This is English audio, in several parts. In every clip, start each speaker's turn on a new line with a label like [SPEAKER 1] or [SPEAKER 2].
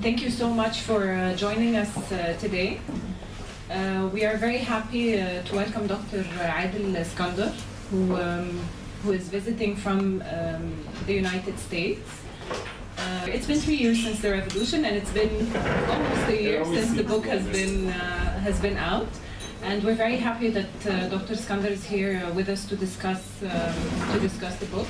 [SPEAKER 1] Thank you so much for joining us today. We are very happy to welcome Dr. Adel Iskandar, who is visiting from the United States. It's been 3 years since the revolution, and it's been almost a year since the book has been out. And we're very happy that Dr. Iskandar is here with us to discuss the book.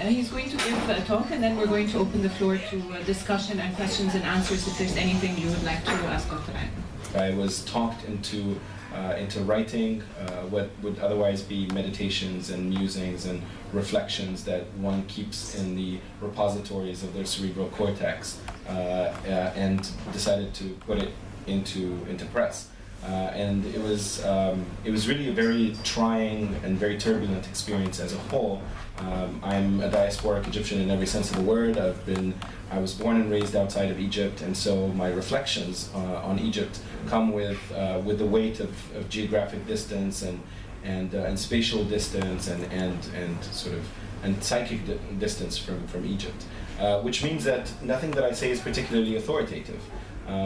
[SPEAKER 1] He's going to give a talk, and then we're going to open the floor to discussion and questions and answers if there's anything you would like to ask Dr. Adel.
[SPEAKER 2] I was talked into writing what would otherwise be meditations and musings and reflections that one keeps in the repositories of their cerebral cortex, and decided to put it into press. And it was really a very trying and very turbulent experience as a whole. I'm a diasporic Egyptian in every sense of the word. I was born and raised outside of Egypt, and so my reflections on Egypt come with the weight of geographic distance and spatial distance and psychic distance from Egypt, which means that nothing that I say is particularly authoritative.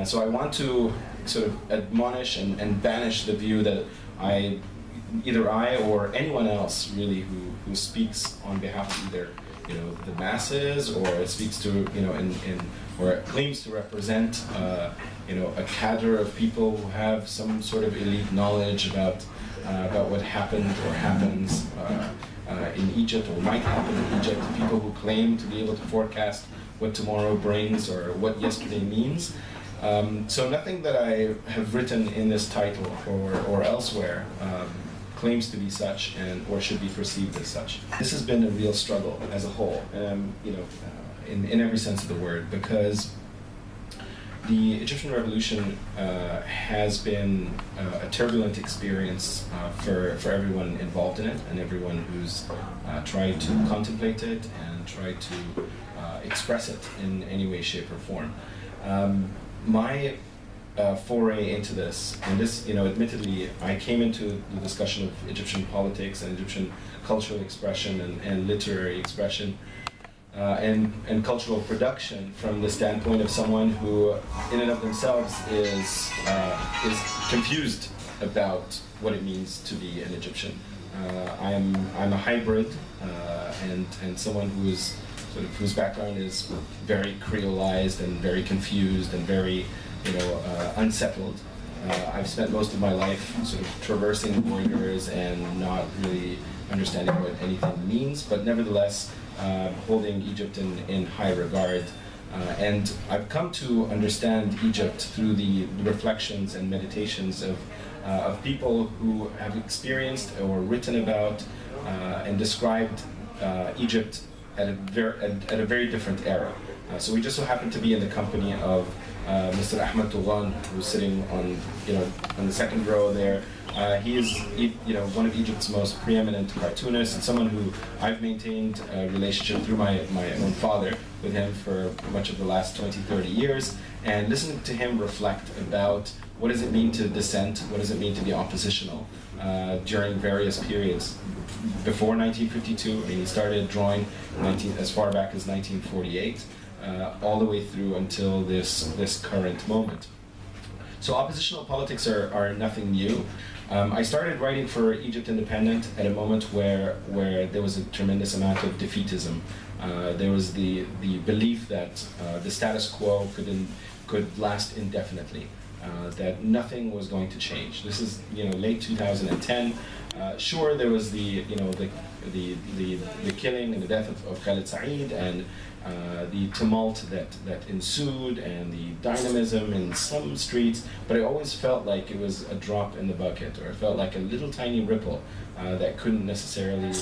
[SPEAKER 2] So I want to sort of admonish and banish the view that either I or anyone else really who speaks on behalf of either the masses, or speaks to or claims to represent a cadre of people who have some sort of elite knowledge about what happened or happens in Egypt or might happen in Egypt. People who claim to be able to forecast what tomorrow brings or what yesterday means. So nothing that I have written in this title or elsewhere claims to be such or should be perceived as such. This has been a real struggle as a whole, in every sense of the word, because the Egyptian revolution has been a turbulent experience for everyone involved in it and everyone who's tried to contemplate it and tried to express it in any way, shape, or form. My foray into this, and this, admittedly, I came into the discussion of Egyptian politics and Egyptian cultural expression and literary expression and cultural production from the standpoint of someone who, in and of themselves, is confused about what it means to be an Egyptian. I'm a hybrid and someone whose background is very creolized and very confused and very unsettled. I've spent most of my life sort of traversing borders and not really understanding what anything means, but nevertheless holding Egypt in high regard. And I've come to understand Egypt through the reflections and meditations of people who have experienced or written about and described Egypt at a very different era. So we just so happen to be in the company of Mr. Ahmed Touran, who's sitting on the second row there. He is one of Egypt's most preeminent cartoonists, and someone who I've maintained a relationship through my own father with him for much of the last 20-30 years, and listening to him reflect about what does it mean to dissent, what does it mean to be oppositional during various periods. Before 1952, he started drawing as far back as 1948, all the way through until this current moment. So oppositional politics are nothing new. I started writing for Egypt Independent at a moment where there was a tremendous amount of defeatism. There was the belief that the status quo could last indefinitely, that nothing was going to change. This is late 2010. Sure, there was the killing and the death of Khalid Said and the tumult that ensued and the dynamism in some streets, but I always felt like it was a drop in the bucket, or it felt like a little tiny ripple that couldn't necessarily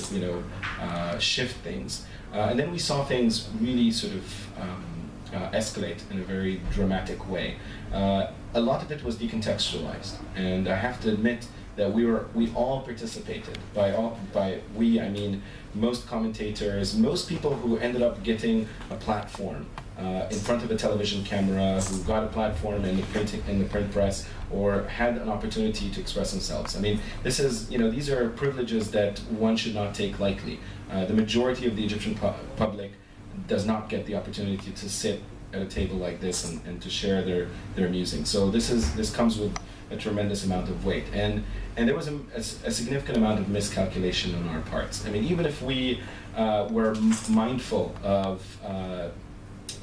[SPEAKER 2] shift things. And then we saw things really sort of escalate in a very dramatic way. A lot of it was decontextualized, and I have to admit that we all participated. By we, I mean most commentators, most people who ended up getting a platform in front of a television camera, who got a platform in the print press, or had an opportunity to express themselves. I mean, this is these are privileges that one should not take lightly. The majority of the Egyptian public does not get the opportunity to sit at a table like this and to share their musings. So this comes with a tremendous amount of weight, and there was a significant amount of miscalculation on our parts. I mean, even if we were mindful of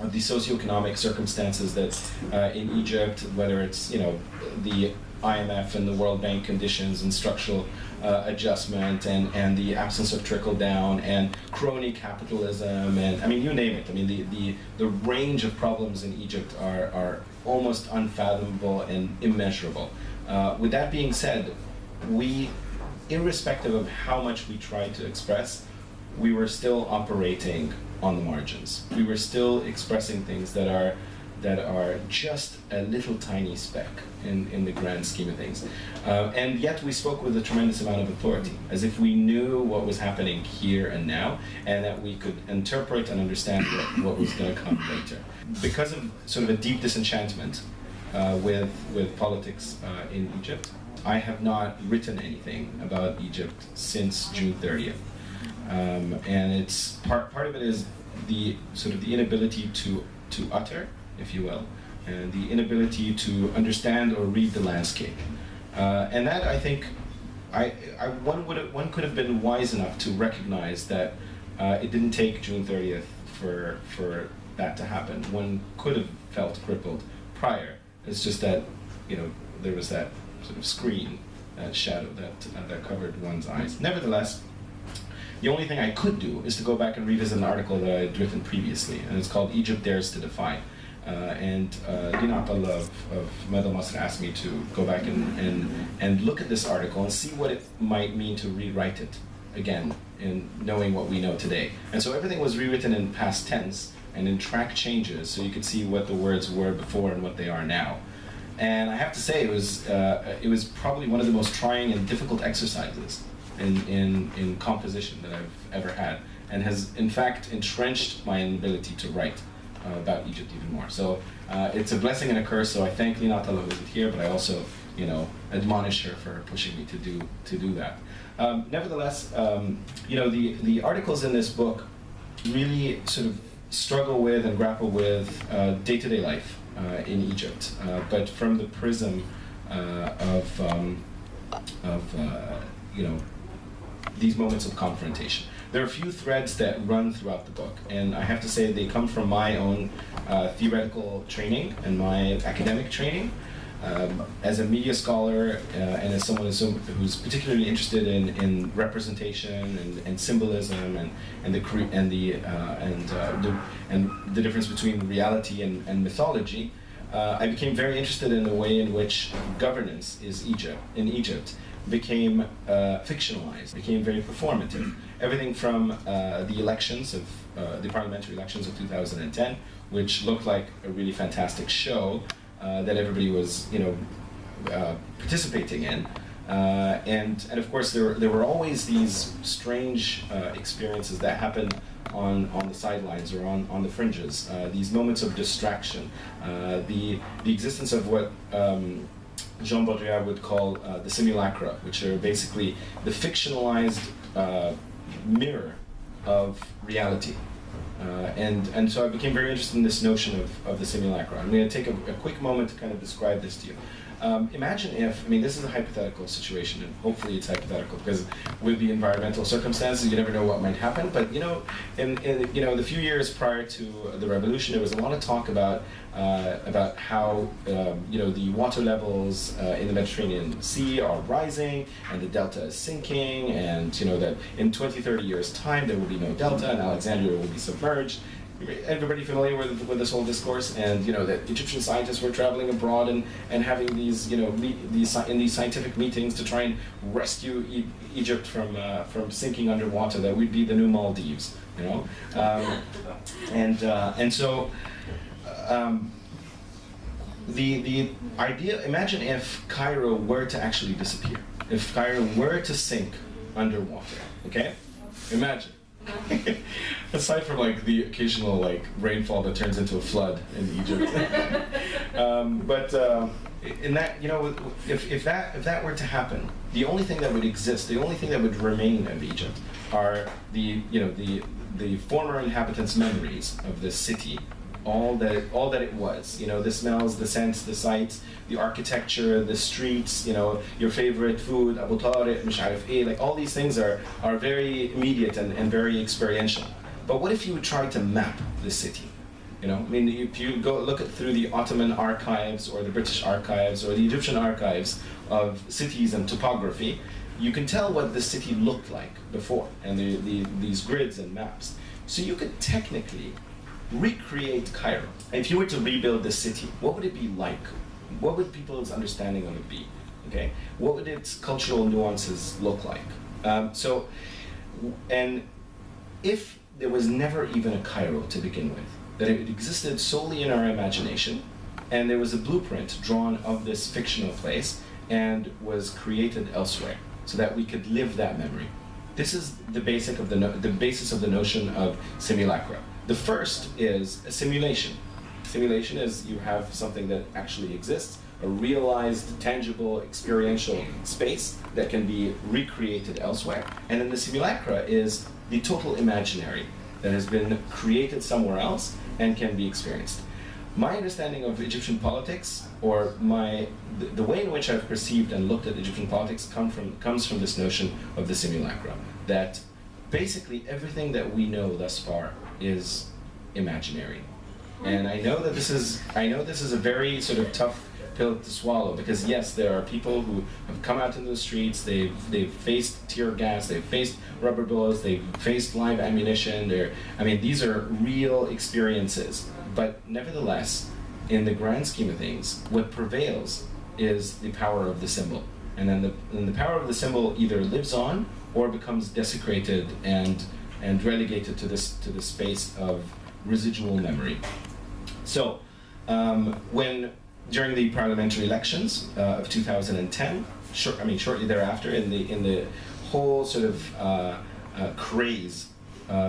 [SPEAKER 2] the socioeconomic circumstances that in Egypt, whether it's the IMF and the World Bank conditions and structural adjustment and the absence of trickle down and crony capitalism, and I mean, you name it. I mean, the range of problems in Egypt are almost unfathomable and immeasurable. With that being said, we, irrespective of how much we tried to express, we were still operating on the margins. We were still expressing things that are just a little tiny speck in the grand scheme of things. And yet we spoke with a tremendous amount of authority, as if we knew what was happening here and now, and that we could interpret and understand what was going to come later. Because of sort of a deep disenchantment with politics in Egypt, I have not written anything about Egypt since June 30th. And it's part of it is the sort of the inability to utter, if you will, and the inability to understand or read the landscape. And that, I think, one could have been wise enough to recognize that it didn't take June 30th for that to happen. One could have felt crippled prior. It's just that, there was that sort of screen, that shadow that covered one's eyes. Nevertheless, the only thing I could do is to go back and revisit an article that I had written previously, and it's called Egypt Dares to Defy. And Lina Abdullah of Medal Masr asked me to go back and look at this article and see what it might mean to rewrite it again, in knowing what we know today. And so everything was rewritten in past tense and in track changes, so you could see what the words were before and what they are now. And I have to say, it was probably one of the most trying and difficult exercises in composition that I've ever had, and has in fact entrenched my ability to write about Egypt even more. So it's a blessing and a curse. So I thank Lina Abdullah, who isn't here, but I also admonish her for pushing me to do that. Nevertheless, the articles in this book really sort of struggle with and grapple with day-to-day life in Egypt, but from the prism of these moments of confrontation. There are a few threads that run throughout the book, and I have to say they come from my own theoretical training and my academic training. As a media scholar and as someone who's particularly interested in representation and symbolism and the difference between reality and mythology, I became very interested in the way in which governance in Egypt became fictionalized, became very performative. Everything from the elections of the parliamentary elections of 2010, which looked like a really fantastic show that everybody was, participating in, and of course there were always these strange experiences that happened on the sidelines or on the fringes. These moments of distraction, the existence of what Jean Baudrillard would call the simulacra, which are basically the fictionalized mirror of reality. And so I became very interested in this notion of the simulacra. I'm going to take a quick moment to kind of describe this to you. Imagine if, this is a hypothetical situation, and hopefully it's hypothetical, because with the environmental circumstances, you never know what might happen. But in the few years prior to the revolution, there was a lot of talk about how the water levels in the Mediterranean Sea are rising, and the delta is sinking, and that in 20, 30 years' time there will be no delta, and Alexandria will be submerged. Everybody familiar with this whole discourse, and that Egyptian scientists were traveling abroad and having these these scientific meetings to try and rescue Egypt from sinking underwater. That would be the new Maldives, and so the idea. Imagine if Cairo were to actually disappear, if Cairo were to sink underwater. Okay, imagine. Aside from the occasional rainfall that turns into a flood in Egypt, but in that if that were to happen, the only thing that would exist, the only thing that would remain of Egypt are the the former inhabitants' memories of this city, all that it was. You know, the smells, the scents, the sights, the architecture, the streets. You know, your favorite food, Abu Tariq, مش عارف إيه, like all these things are very immediate and very experiential. But what if you try to map the city? You know, I mean, if you go look through the Ottoman archives or the British archives or the Egyptian archives of cities and topography, you can tell what the city looked like before, and these grids and maps. So you could technically recreate Cairo. If you were to rebuild the city, what would it be like? What would people's understanding of it be? Okay, what would its cultural nuances look like? And if there was never even a Cairo to begin with, that it existed solely in our imagination, and there was a blueprint drawn of this fictional place and was created elsewhere, so that we could live that memory. This is the basis of the notion of simulacra. The first is a simulation. Simulation is you have something that actually exists, a realized, tangible, experiential space that can be recreated elsewhere. And then the simulacra is the total imaginary that has been created somewhere else and can be experienced. My understanding of Egyptian politics, or the way in which I've perceived and looked at Egyptian politics comes from this notion of the simulacra, that basically everything that we know thus far is imaginary. And I know this is a very sort of tough pill to swallow, because yes, there are people who have come out into the streets, they've faced tear gas, they've faced rubber bullets, they've faced live ammunition. These are real experiences. But nevertheless, in the grand scheme of things, what prevails is the power of the symbol. And then the power of the symbol either lives on or becomes desecrated and relegated to this space of residual memory. So during the parliamentary elections of 2010, shortly thereafter, in the whole sort of craze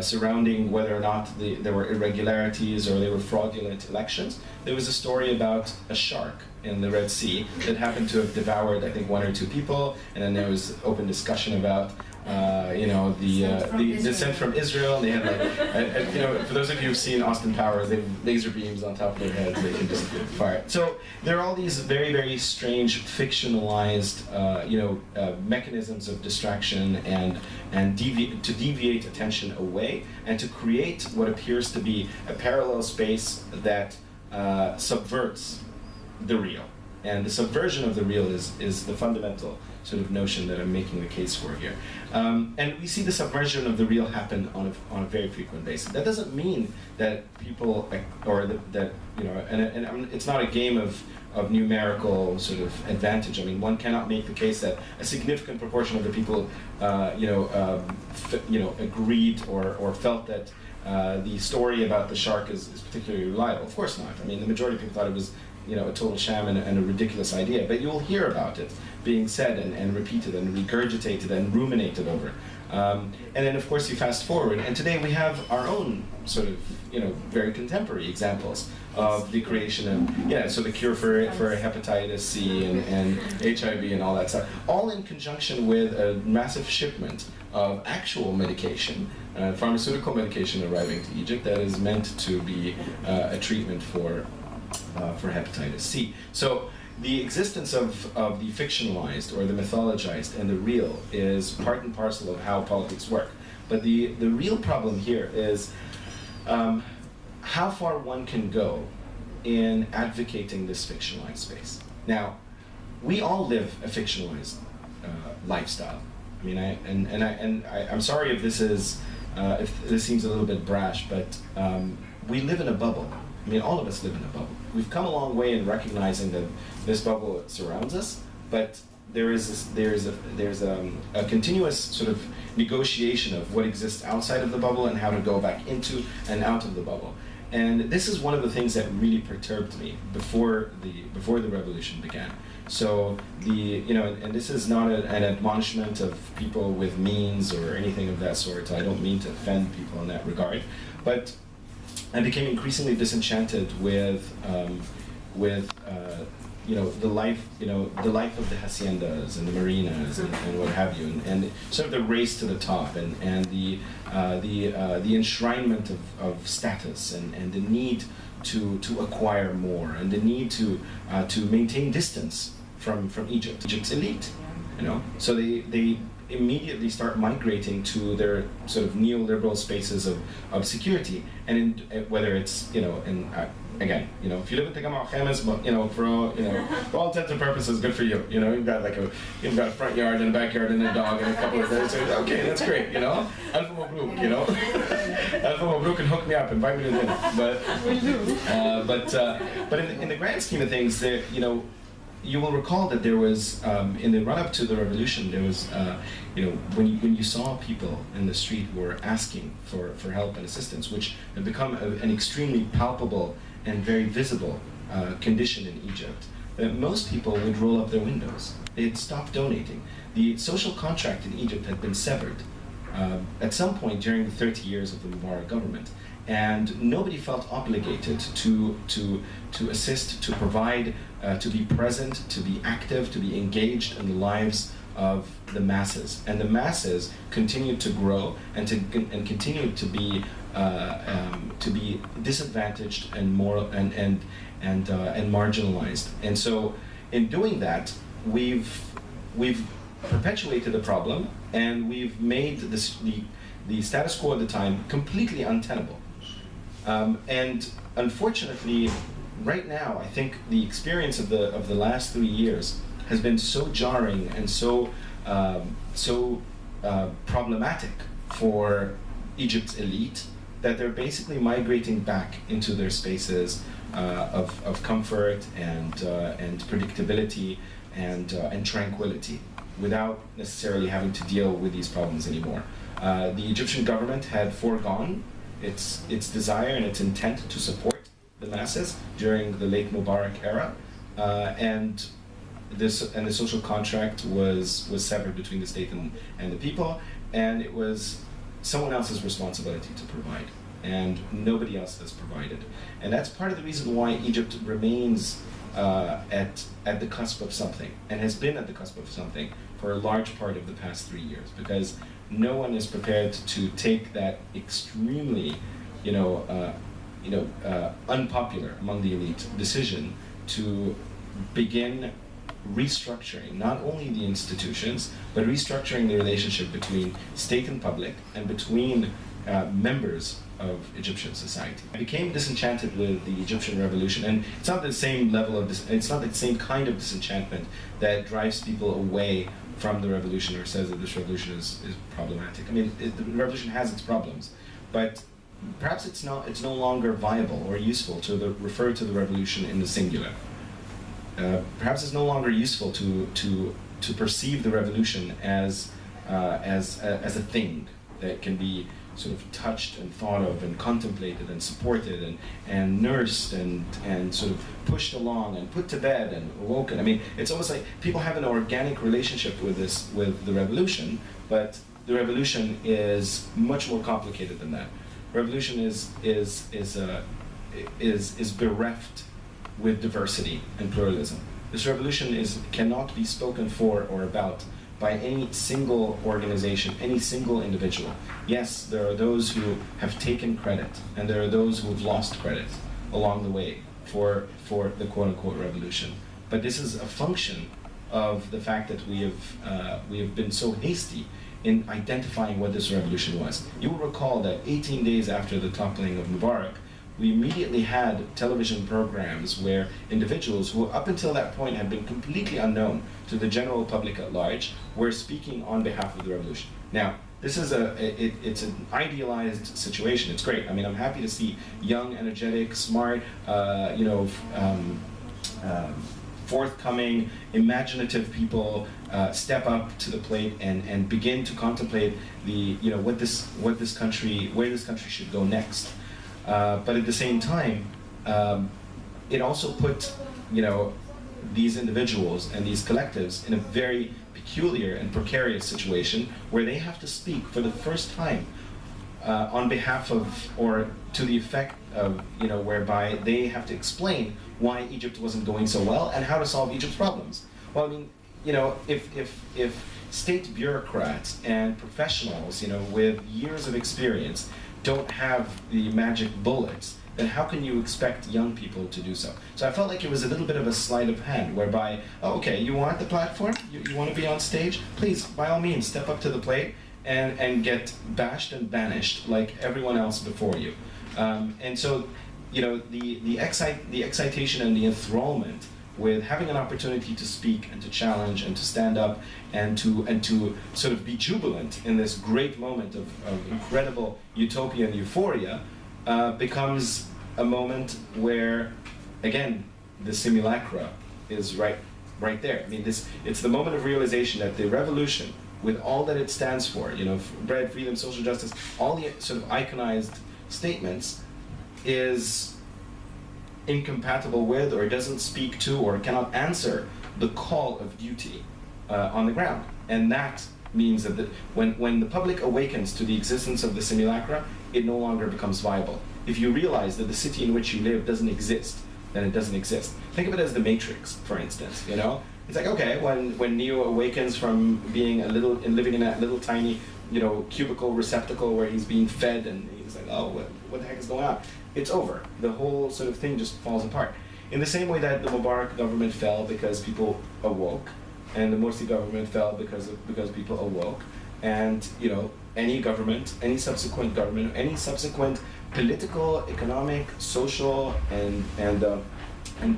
[SPEAKER 2] surrounding whether or not there were irregularities or they were fraudulent elections, there was a story about a shark in the Red Sea that happened to have devoured, I think, 1 or 2 people, and then there was open discussion about the descent from Israel. And they had for those of you who've seen Austin Powers, they have laser beams on top of their heads. They can just fire it. So there are all these very, very strange fictionalized mechanisms of distraction and to deviate attention away and to create what appears to be a parallel space that subverts the real. And the subversion of the real is the fundamental sort of notion that I'm making the case for here. And we see the subversion of the real happen on a very frequent basis. That doesn't mean that people, it's not a game of numerical sort of advantage. I mean, one cannot make the case that a significant proportion of the people, agreed or felt that the story about the shark is particularly reliable. Of course not. I mean, the majority of people thought it was a total sham and a ridiculous idea, but you'll hear about it being said and repeated and regurgitated and ruminated over. And then of course you fast forward, and today we have our own sort of, very contemporary examples of the creation of, so the cure for hepatitis C and HIV and all that stuff, all in conjunction with a massive shipment of actual medication, pharmaceutical medication arriving to Egypt that is meant to be a treatment for hepatitis C. So the existence of the fictionalized or the mythologized and the real is part and parcel of how politics work. But the real problem here is how far one can go in advocating this fictionalized space. Now, we all live a fictionalized lifestyle. I mean, I'm sorry if this seems a little bit brash, but we live in a bubble. I mean, all of us live in a bubble. We've come a long way in recognizing that this bubble surrounds us, but there's a continuous sort of negotiation of what exists outside of the bubble and how to go back into and out of the bubble. And this is one of the things that really perturbed me before the revolution began. So and this is not an admonishment of people with means or anything of that sort. I don't mean to offend people in that regard, but I became increasingly disenchanted with the life of the haciendas and the marinas and what have you, and sort of the race to the top, and the enshrinement of status, and the need to acquire more, and the need to maintain distance from Egypt's elite, so they immediately start migrating to their sort of neoliberal spaces of security, and whether it's again, if you live in Tagama Khamis, for all intents and purposes, good for you. You've got a front yard and a backyard and a dog and a couple of things. Okay, that's great. Alfa Mabruk, Alfa Mabruk, and hook me up, invite me to dinner. But in the grand scheme of things, you will recall that there was in the run-up to the revolution, there was when you saw people in the street who were asking for help and assistance, which had become an extremely palpable and very visible condition in Egypt, that most people would roll up their windows. They had stopped donating. The social contract in Egypt had been severed at some point during the 30 years of the Mubarak government, and nobody felt obligated to assist, to provide, to be present, to be active, to be engaged in the lives of the masses. And the masses continued to grow and continued to be disadvantaged and marginalized. And so, in doing that, we've perpetuated the problem, and we've made the status quo at the time completely untenable. And unfortunately, right now, I think the experience of the last 3 years has been so jarring and so problematic for Egypt's elite that they're basically migrating back into their spaces of comfort and predictability and tranquility, without necessarily having to deal with these problems anymore. The Egyptian government had foregone its desire and its intent to support the masses during the late Mubarak era, and the social contract was severed between the state and the people, and it was someone else's responsibility to provide, and nobody else has provided. And that's part of the reason why Egypt remains at the cusp of something, and has been at the cusp of something for a large part of the past 3 years, because no one is prepared to take that extremely, unpopular among the elite decision to begin restructuring not only the institutions, but restructuring the relationship between state and public, and between members of Egyptian society. I became disenchanted with the Egyptian revolution, and it's not the same level of it's not the same kind of disenchantment that drives people away from the revolution or says that this revolution is problematic. I mean, the revolution has its problems, but perhaps it's no longer viable or useful to refer to the revolution in the singular. Perhaps it's no longer useful to perceive the revolution as a thing that can be sort of touched and thought of and contemplated and supported and nursed and sort of pushed along and put to bed and awoken. I mean, it's almost like people have an organic relationship with the revolution, but the revolution is much more complicated than that. Revolution is bereft with diversity and pluralism. This revolution cannot be spoken for or about by any single organization, any single individual. Yes, there are those who have taken credit, and there are those who have lost credit along the way for the quote-unquote revolution. But this is a function of the fact that we have been so hasty in identifying what this revolution was. You will recall that 18 days after the toppling of Mubarak, we immediately had television programs where individuals who up until that point had been completely unknown to the general public at large were speaking on behalf of the revolution. Now, this is it's an idealized situation. It's great. I mean, I'm happy to see young, energetic, smart, forthcoming, imaginative people step up to the plate and begin to contemplate where this country should go next. But at the same time, it also put these individuals and these collectives in a very peculiar and precarious situation where they have to speak for the first time on behalf of, or to the effect of, whereby they have to explain why Egypt wasn't going so well and how to solve Egypt's problems. Well, I mean, if state bureaucrats and professionals, with years of experience don't have the magic bullets, then how can you expect young people to do so? So I felt like it was a little bit of a sleight of hand, whereby, oh, okay, you want the platform? You want to be on stage? Please, by all means, step up to the plate and get bashed and banished like everyone else before you. And so, the excitation and the enthrallment with having an opportunity to speak and to challenge and to stand up and to sort of be jubilant in this great moment of incredible utopian euphoria becomes a moment where, again, the simulacra is right there. I mean, it's the moment of realization that the revolution, with all that it stands for, bread, freedom, social justice, all the sort of iconized statements, is incompatible with, or doesn't speak to, or cannot answer the call of duty on the ground. And that means that when the public awakens to the existence of the simulacra, it no longer becomes viable. If you realize that the city in which you live doesn't exist, then it doesn't exist. Think of it as the Matrix, for instance. It's like, okay, when Neo awakens from being living in that little tiny, cubicle receptacle where he's being fed, and he's like, oh, what the heck is going on? It's over. The whole sort of thing just falls apart. In the same way that the Mubarak government fell because people awoke, and the Morsi government fell because people awoke, and any government, any subsequent government, any subsequent political, economic, social, and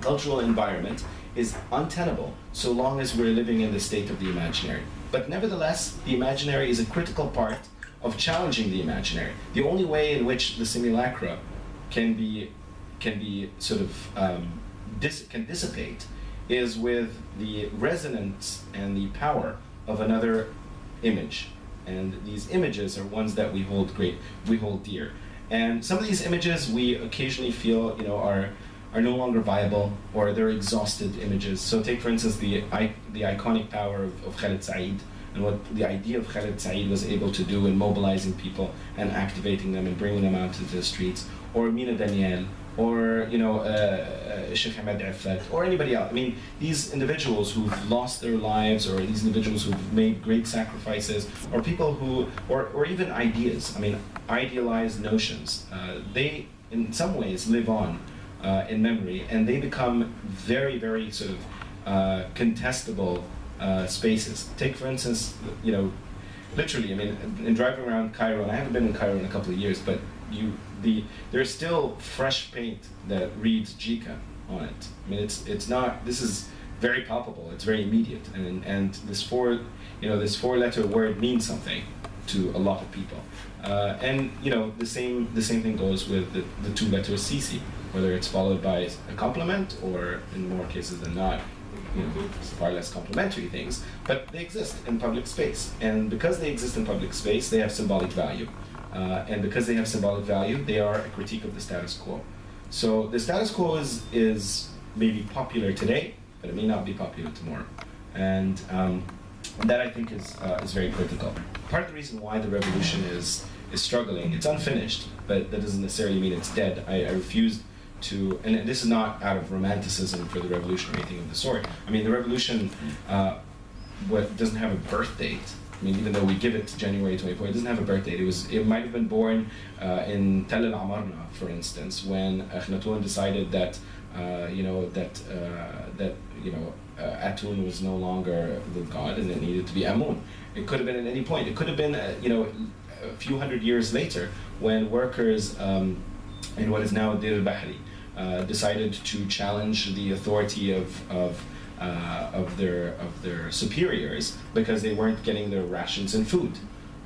[SPEAKER 2] cultural environment is untenable so long as we're living in the state of the imaginary. But nevertheless, the imaginary is a critical part of challenging the imaginary. The only way in which the simulacra can sort of can dissipate is with the resonance and the power of another image. And these images are ones that we hold dear. And some of these images we occasionally feel, are no longer viable, or they're exhausted images. So take, for instance, the iconic power of Khaled Said, and what the idea of Khaled Said was able to do in mobilizing people and activating them and bringing them out into the streets, or Mina Daniel, or Sheikh Ahmed Affat, or anybody else. I mean, these individuals who've lost their lives, or these individuals who've made great sacrifices, or people who, or even ideas. I mean, idealized notions. They, in some ways, live on in memory, and they become very, very sort of contestable spaces. Take, for instance, literally, I mean, in driving around Cairo, and I haven't been in Cairo in a couple of years, but there's still fresh paint that reads Jika on it. I mean, it's not. This is very palpable. It's very immediate, and this four-letter word means something to a lot of people. And the same thing goes with the two letters Sisi, whether it's followed by a complement, or in more cases than not, far less complimentary things, but they exist in public space. And because they exist in public space, they have symbolic value. And because they have symbolic value, they are a critique of the status quo. So the status quo is maybe popular today, but it may not be popular tomorrow. And that, I think, is very critical. Part of the reason why the revolution is struggling, it's unfinished, but that doesn't necessarily mean it's dead. I refuse to, and this is not out of romanticism for the revolution or anything of the sort. I mean, the revolution doesn't have a birth date. I mean, even though we give it January 24, it doesn't have a birth date. It might have been born in Tel al-Amarna, for instance, when Akhenaton decided that Atun was no longer the god, and it needed to be Amun. It could have been at any point. It could have been, a few hundred years later, when workers in what is now Dir al-Bahri decided to challenge the authority of their superiors because they weren't getting their rations and food.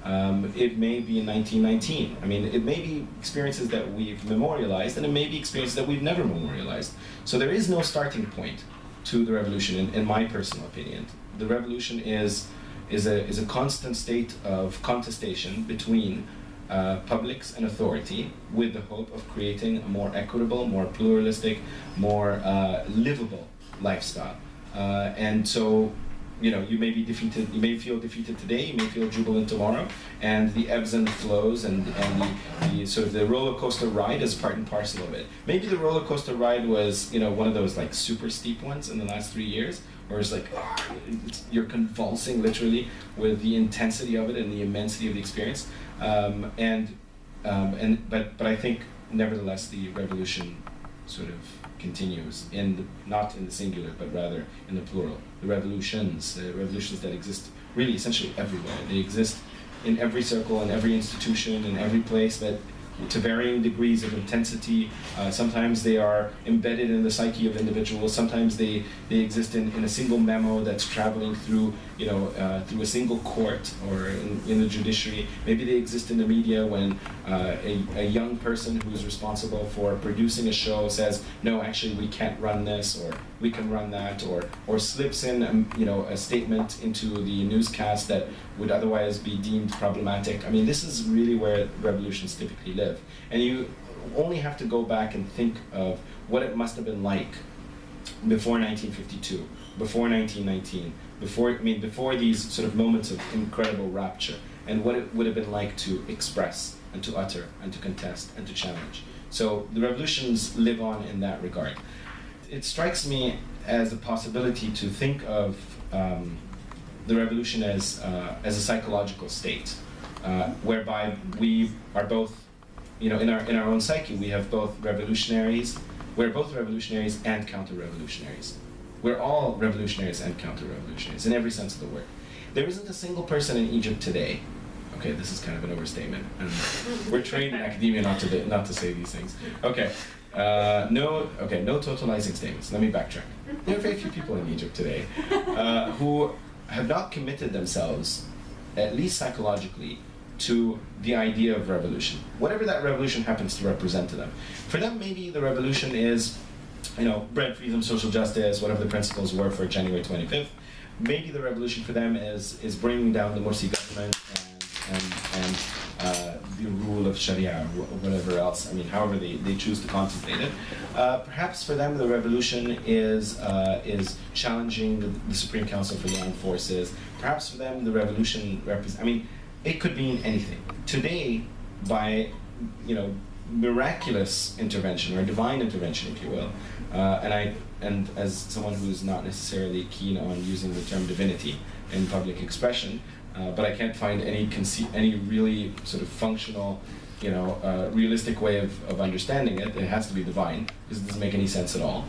[SPEAKER 2] It may be in 1919. I mean, it may be experiences that we've memorialized, and it may be experiences that we've never memorialized. So there is no starting point to the revolution, in my personal opinion. The revolution is a constant state of contestation between publics and authority, with the hope of creating a more equitable, more pluralistic, more livable lifestyle. And so you may be defeated, you may feel defeated today, you may feel jubilant tomorrow, and the ebbs and flows and the sort of the roller coaster ride is part and parcel of it. Maybe the roller coaster ride was, one of those like super steep ones in the last 3 years, where it's like, you're convulsing literally with the intensity of it and the immensity of the experience. But I think nevertheless the revolution sort of continues not in the singular, but rather in the plural. The revolutions that exist really essentially everywhere. They exist in every circle, in every institution, in every place, but to varying degrees of intensity. Sometimes they are embedded in the psyche of individuals. Sometimes they exist in a single memo that's traveling through, through a single court or in the judiciary. Maybe they exist in the media when a young person who's responsible for producing a show says, no, actually we can't run this, or we can run that, or slips in, a statement into the newscast that would otherwise be deemed problematic. I mean, this is really where revolutions typically live. And you only have to go back and think of what it must have been like before 1952, before 1919, before these sort of moments of incredible rapture, and what it would have been like to express and to utter and to contest and to challenge. So the revolutions live on in that regard. It strikes me as a possibility to think of the revolution as a psychological state, whereby we are both, in our own psyche, we have both revolutionaries. We're both revolutionaries and counter-revolutionaries. We're all revolutionaries and counter-revolutionaries in every sense of the word. There isn't a single person in Egypt today. Okay, this is kind of an overstatement. We're trained in academia not to say these things. Okay. No totalizing statements. Let me backtrack. There are very few people in Egypt today who have not committed themselves, at least psychologically, to the idea of revolution. Whatever that revolution happens to represent to them. For them, maybe the revolution is, bread, freedom, social justice, whatever the principles were for January 25th. Maybe the revolution for them is bringing down the Morsi government and the rule of Sharia or whatever else. I mean, however they choose to contemplate it. Perhaps for them the revolution is challenging the Supreme Council for the Armed Forces. Perhaps for them the revolution it could mean anything. Today, by miraculous intervention or divine intervention, if you will, and as someone who's not necessarily keen on using the term divinity in public expression, but I can't find any really sort of functional, realistic way of understanding it. It has to be divine, because it doesn't make any sense at all.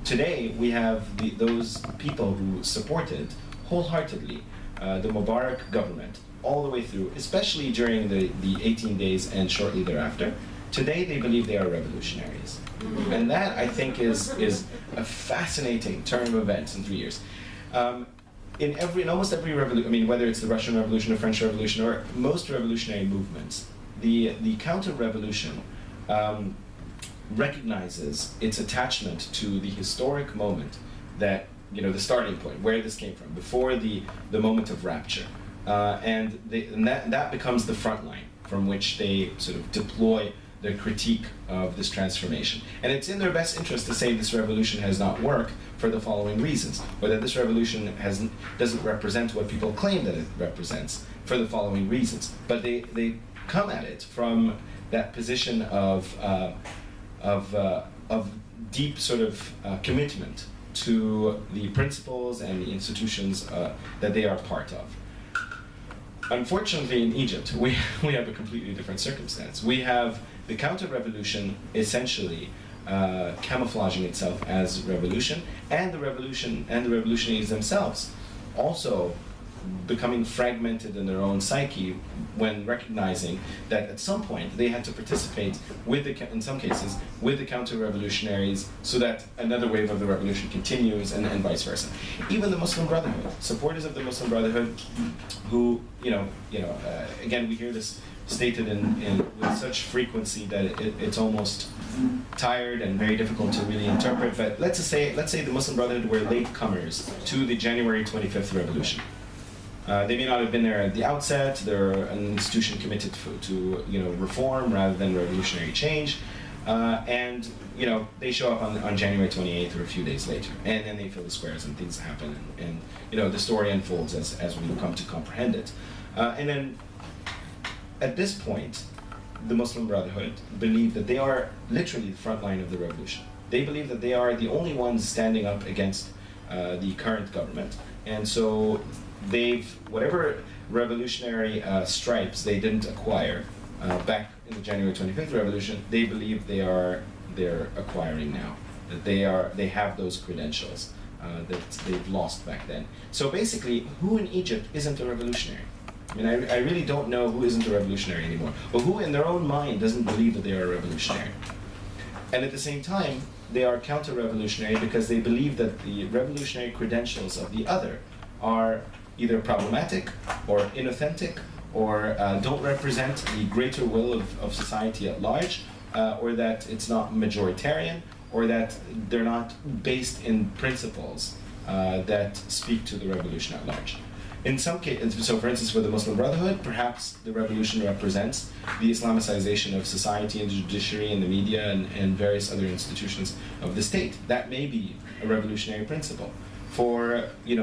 [SPEAKER 2] Today, we have those people who supported wholeheartedly the Mubarak government all the way through, especially during the 18 days and shortly thereafter. Today, they believe they are revolutionaries. And that, I think, is a fascinating turn of events in 3 years. In almost every revolution, whether it's the Russian Revolution or French Revolution or most revolutionary movements, the counter-revolution recognizes its attachment to the historic moment that, the starting point, where this came from, before the moment of rapture. And that becomes the front line from which they sort of deploy their critique of this transformation. And it's in their best interest to say this revolution has not worked for the following reasons, or that this revolution doesn't represent what people claim that it represents for the following reasons. But they come at it from that position of deep sort of commitment to the principles and the institutions that they are part of. Unfortunately, in Egypt, we have a completely different circumstance. We have the counter-revolution essentially camouflaging itself as revolution, and the revolutionaries themselves also becoming fragmented in their own psyche when recognizing that at some point they had to participate in some cases, with the counter-revolutionaries so that another wave of the revolution continues, and vice versa. Even the Muslim Brotherhood, supporters of the Muslim Brotherhood, who, again, we hear this stated with such frequency that it's almost tired and very difficult to really interpret. But let's say the Muslim Brotherhood were latecomers to the January 25th revolution. They may not have been there at the outset. They're an institution committed to reform rather than revolutionary change. And they show up on January 28th or a few days later, and then they fill the squares and things happen, and the story unfolds as we come to comprehend it. And then at this point, the Muslim Brotherhood believe that they are literally the front line of the revolution. They believe that they are the only ones standing up against the current government, and so whatever revolutionary stripes they didn't acquire back in the January 25th revolution, they believe they're acquiring now. That they have those credentials that they've lost back then. So basically, who in Egypt isn't a revolutionary? I mean, I really don't know who isn't a revolutionary anymore, but who in their own mind doesn't believe that they are a revolutionary? And at the same time, they are counter-revolutionary because they believe that the revolutionary credentials of the other are either problematic or inauthentic or don't represent the greater will of society at large, or that it's not majoritarian, or that they're not based in principles that speak to the revolution at large. In some cases, so for instance, for the Muslim Brotherhood, perhaps the revolution represents the Islamicization of society and the judiciary and the media and various other institutions of the state. That may be a revolutionary principle. For the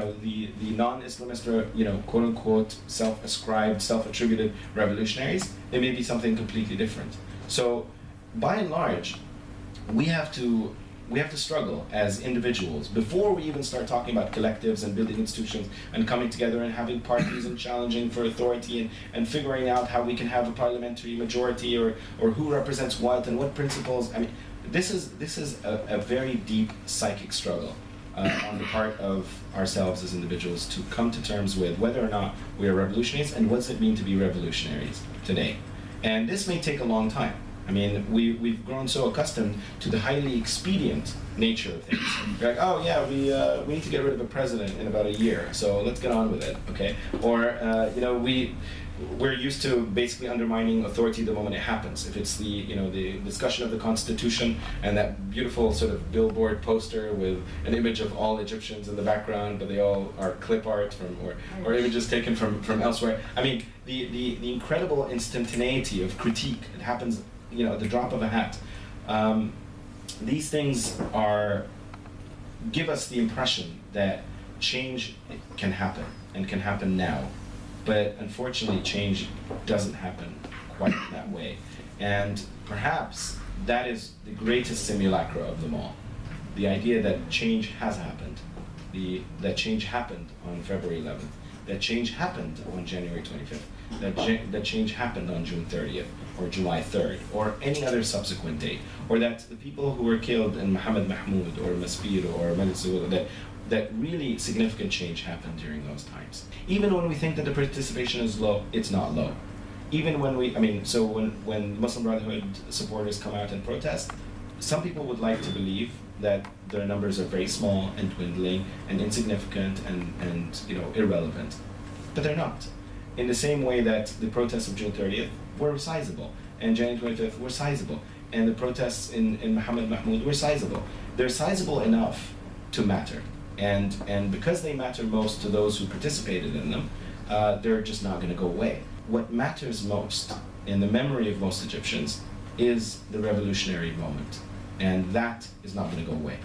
[SPEAKER 2] non-Islamist, quote unquote, self-ascribed, self-attributed revolutionaries, it may be something completely different. So, by and large, we have to struggle as individuals before we even start talking about collectives and building institutions and coming together and having parties and challenging for authority and figuring out how we can have a parliamentary majority or who represents what and what principles. I mean, this is a very deep psychic struggle on the part of ourselves as individuals to come to terms with whether or not we are revolutionaries and what does it mean to be revolutionaries today. And this may take a long time. I mean, we've grown so accustomed to the highly expedient nature of things. We're like, oh yeah, we need to get rid of a president in about a year, so let's get on with it, okay? Or we're used to basically undermining authority the moment it happens. If it's the discussion of the Constitution and that beautiful sort of billboard poster with an image of all Egyptians in the background, but they all are clip art or images taken from elsewhere. I mean, the incredible instantaneity of critique, it happens at the drop of a hat. These things give us the impression that change can happen and can happen now. But unfortunately, change doesn't happen quite that way. And perhaps that is the greatest simulacra of them all. The idea that change has happened. That change happened on February 11th. That change happened on January 25th. That change happened on June 30th or July 3rd or any other subsequent date. Or that the people who were killed in Mohammed Mahmoud or Masbir or Malik Saud, that really significant change happened during those times. Even when we think that the participation is low, it's not low. Even when when Muslim Brotherhood supporters come out and protest, some people would like to believe that their numbers are very small and dwindling and insignificant and irrelevant. But they're not. In the same way that the protests of June 30th were sizable, and January 25th were sizable, and the protests in Mohammed Mahmoud were sizable. They're sizable enough to matter. And because they matter most to those who participated in them, they're just not going to go away. What matters most in the memory of most Egyptians is the revolutionary moment. And that is not going to go away.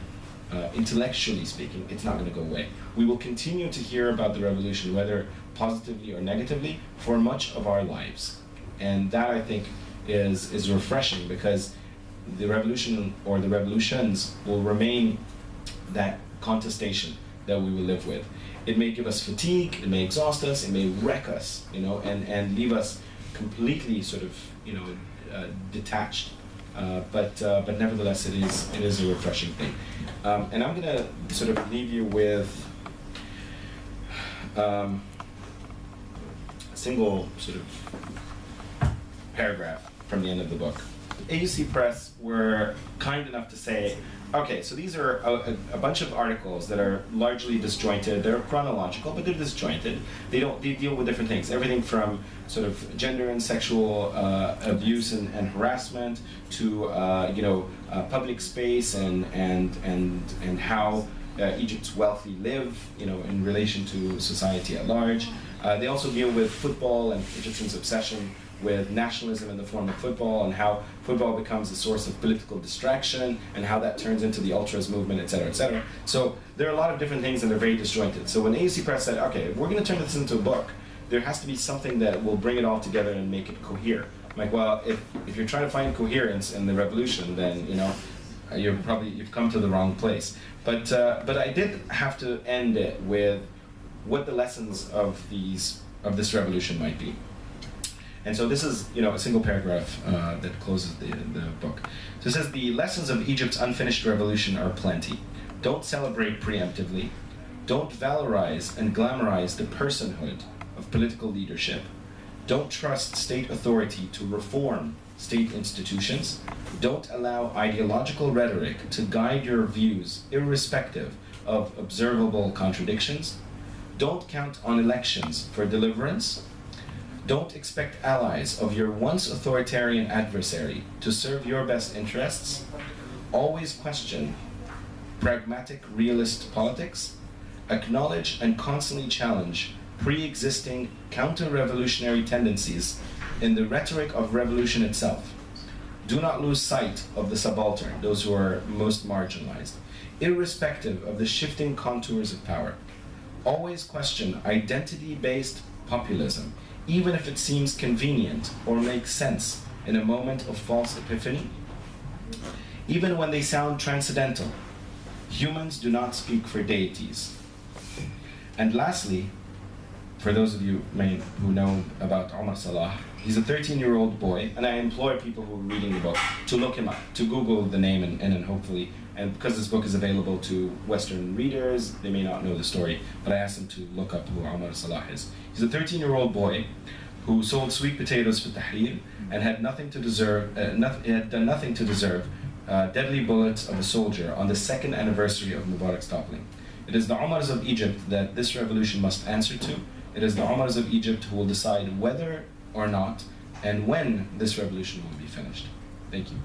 [SPEAKER 2] Intellectually speaking, it's not going to go away. We will continue to hear about the revolution, whether positively or negatively, for much of our lives. And that, I think, is refreshing, because the revolution or the revolutions will remain that contestation that we will live with. It may give us fatigue, it may exhaust us, it may wreck us, and leave us completely sort of, detached. But nevertheless, it is a refreshing thing. And I'm going to sort of leave you with a single sort of paragraph from the end of the book. AUC Press were kind enough to say, okay, so these are a bunch of articles that are largely disjointed. They're chronological, but they're disjointed. They deal with different things, everything from sort of gender and sexual abuse and harassment to public space and how Egypt's wealthy live, in relation to society at large. They also deal with football and Egyptians' obsession with nationalism in the form of football, and how football becomes a source of political distraction, and how that turns into the ultras movement, et cetera, et cetera. So there are a lot of different things, and they're very disjointed. So when AUC Press said, okay, if we're going to turn this into a book, there has to be something that will bring it all together and make it cohere. I'm like, well, if you're trying to find coherence in the revolution, then you've come to the wrong place. But I did have to end it with what the lessons of this revolution might be. And so this is, a single paragraph that closes the book. So it says, the lessons of Egypt's unfinished revolution are plenty. Don't celebrate preemptively. Don't valorize and glamorize the personhood of political leadership. Don't trust state authority to reform state institutions. Don't allow ideological rhetoric to guide your views irrespective of observable contradictions. Don't count on elections for deliverance. Don't expect allies of your once authoritarian adversary to serve your best interests. Always question pragmatic realist politics. Acknowledge and constantly challenge pre-existing counter-revolutionary tendencies in the rhetoric of revolution itself. Do not lose sight of the subaltern, those who are most marginalized, irrespective of the shifting contours of power. Always question identity-based populism, even if it seems convenient or makes sense in a moment of false epiphany. Even when they sound transcendental, humans do not speak for deities. And lastly, for those of you who know about Omar Salah, he's a 13-year-old boy, and I implore people who are reading the book to look him up, to Google the name, and hopefully, and because this book is available to Western readers, they may not know the story, but I asked them to look up who Omar Salah is. He's a 13-year-old boy who sold sweet potatoes for Tahrir and had nothing to deserve, had done nothing to deserve deadly bullets of a soldier on the 2nd anniversary of Mubarak's toppling. It is the Omars of Egypt that this revolution must answer to. It is the Omars of Egypt who will decide whether or not and when this revolution will be finished. Thank you.